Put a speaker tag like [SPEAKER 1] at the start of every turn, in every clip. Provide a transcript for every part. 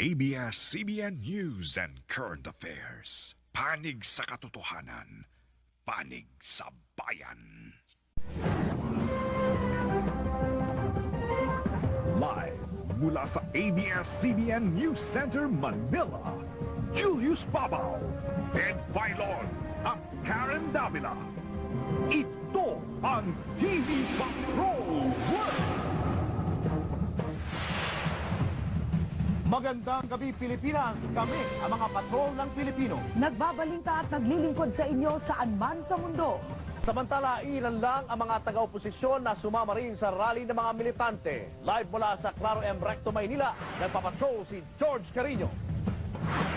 [SPEAKER 1] ABS-CBN News and Current Affairs. Panig sa katotohanan. Panig sa bayan.
[SPEAKER 2] Live mula sa ABS-CBN News Center, Manila, Julius Babaw, Ed Filon at Karen Davila. Ito ang TV Patrol World! Magandang gabi, Pilipinas! Kami ang mga patrol ng Pilipino.
[SPEAKER 3] Nagbabalita at naglilingkod sa inyo saan man sa mundo.
[SPEAKER 4] Samantala, ilan lang ang mga taga-oposisyon na sumama rin sa rally ng mga militante. Live mula sa Claro M. Recto, Maynila, nagpapatrol si George Carino.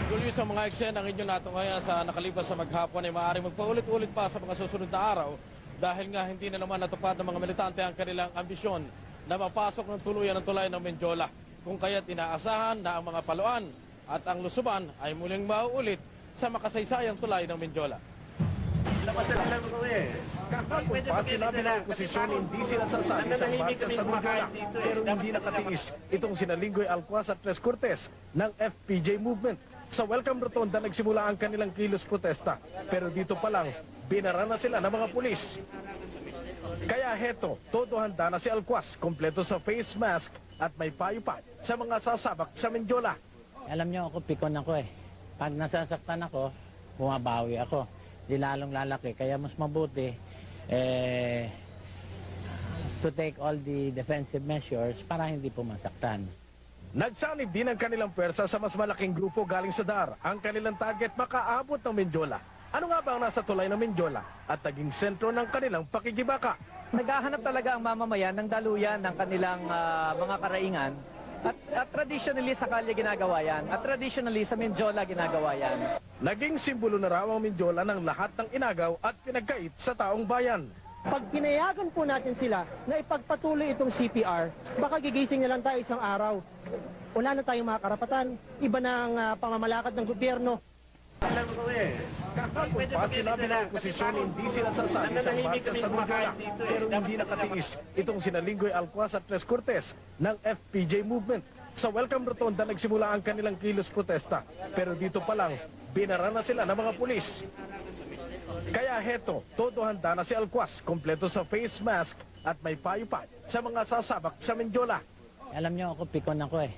[SPEAKER 5] Julius, ang mga eksena ng inyo nato ngayon sa nakalipas sa maghapon ay maaaring magpaulit-ulit pa sa mga susunod na araw dahil nga hindi na naman natupad ng mga militante ang kanilang ambisyon na mapasok ng tuluyan ng tulay ng Menjola. Kung kaya't inaasahan na ang mga paluan at ang lusuban ay muling mauulit sa makasaysayang tulay ng Menjola.
[SPEAKER 4] Kahapon pa sinabi ng oposisyon hindi sila sasali sa marcha sa Menjola, pero hindi nakatiis itong sina Linggoy Alcuaz at Tres Cortes ng FPJ Movement. Sa welcome rotonda nagsimula ang kanilang kilos protesta, pero dito pa lang binara na sila ng mga pulis. Kaya heto, todo handa na si Alcuaz, kompleto sa face mask at may payupad sa mga sasabak sa Menjola.
[SPEAKER 6] Alam nyo ako, pikon ako eh. Pag nasasaktan ako, bumabawi ako. Di lalong lalaki. Kaya mas mabuti to take all the defensive measures para hindi po masaktan.
[SPEAKER 4] Nagsanib din ang kanilang pwersa sa mas malaking grupo galing sa DAR. Ang kanilang target makaabot ng Menjola. Ano nga ba ang nasa tulay ng Menjola at naging sentro ng kanilang pakikibaka?
[SPEAKER 3] Naghahanap talaga ang mamamayan ng daluyan ng kanilang mga karaingan. At traditionally sa kalye ginagawa yan. At traditionally sa Menjola ginagawa yan.
[SPEAKER 4] Naging simbolo na raw ang Menjola ng lahat ng inagaw at pinagkait sa taong bayan.
[SPEAKER 7] Pag pinayagan po natin sila na ipagpatuloy itong CPR, baka gigising na lang tayo isang araw. Wala na tayong mga karapatan. Iba na ang pamamalakad ng gobyerno.
[SPEAKER 4] Kahapon pa sinabi ng oposisyon hindi sila sasali sa marcha sa Menjola, pero hindi nakatiis itong sina Linggoy Alcuaz at Tres Cortes ng FPJ Movement. Sa welcome rotonda nagsimula ang kanilang kilos protesta, pero dito pa lang binara na sila ng mga pulis. Kaya heto, todo handa na si Alcuaz, kompleto sa face mask at may payupad sa mga sasabak sa Menjola.
[SPEAKER 6] Alam nyo ako, pikon ako eh.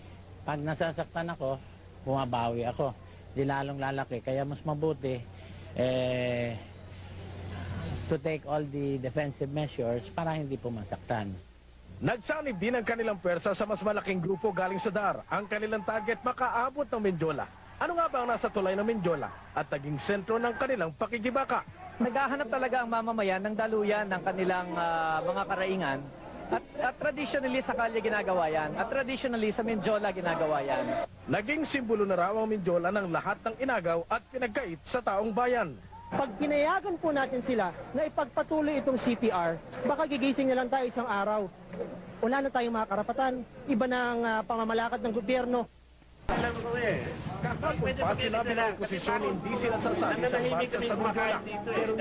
[SPEAKER 6] Pag nasasaktan ako, bumabawi ako. Di lalong lalaki. Kaya mas mabuti to take all the defensive measures para hindi po masaktan.
[SPEAKER 4] Nagsanib din ang kanilang pwersa sa mas malaking grupo galing sa DAR. Ang kanilang target makaabot ng Menjola. Ano nga ba ang nasa tulay ng Menjola at naging sentro ng kanilang pakikibaka?
[SPEAKER 3] Naghahanap talaga ang mamamayan ng daluyan ng kanilang mga karaingan. At traditionally sa kalye ginagawa yan. At traditionally sa Menjola ginagawa yan.
[SPEAKER 4] Naging simbolo na raw ang Menjola ng lahat ng inagaw at pinagkait sa taong bayan.
[SPEAKER 7] Pag pinayagan po natin sila na ipagpatuloy itong CPR, baka gigising na lang tayo isang araw. Wala na tayong mga karapatan. Iba na ang pamamalakad ng gobyerno.
[SPEAKER 4] Kahapon pa sinabi ng oposisyon hindi sila sasali sa marcha sa Menjola, pero